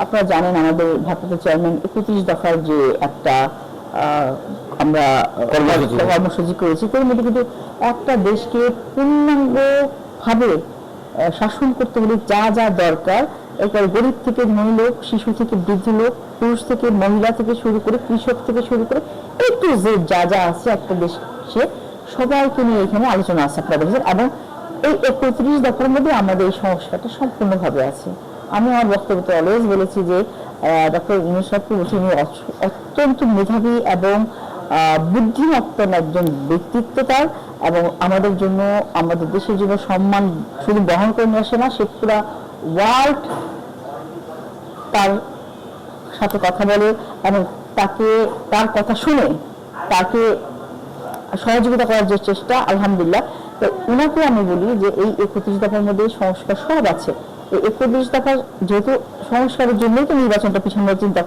আপনারা জানেন আমাদের ভারপ্রাপ্ত চেয়ারম্যান ৩১ দফার যে একটা আমরা কর্মসূচি করেছি, তার মধ্যে কিন্তু একটা দেশকে পূর্ণাঙ্গভাবে শাসন করতে হলে যা যা দরকার, এরপরে গরিব থেকে ধনী লোক, শিশু থেকে বৃদ্ধ লোক, পুরুষ থেকে মহিলা থেকে শুরু করে কৃষক থেকে শুরু করে একটু যে যা যা আছে একটা দেশে সবাইকে নিয়ে এখানে আলোচনা আছে আপনারা দেখেছেন। এবং এই ৩১ দফার মধ্যে আমাদের এই সংস্কারটা সম্পূর্ণভাবে আছে। আমি আমার বক্তব্যতে অলওয়েজ বলেছি যে ডক্টর ইউনূস সাহেবকে বলছি উনি অত্যন্ত মেধাবী এবং বুদ্ধিমত্তন একজন ব্যক্তিত্ব তার, এবং আমাদের জন্য, আমাদের দেশের জন্য সম্মান শুধু বহন করে নিয়ে আসে না, সে পুরা ওয়ার্ল্ড তার সাথে কথা বলে এবং তাকে, তার কথা শুনে তাকে সহযোগিতা করার যে চেষ্টা, আলহামদুলিল্লাহ। তো উনাকে আমি বলি যে এই ৩১ দফার মধ্যে সংস্কার সব আছে। এই ৩১ দফার যেহেতু সংস্কারের জন্যই তো নির্বাচনটা পিছনে চিন্তা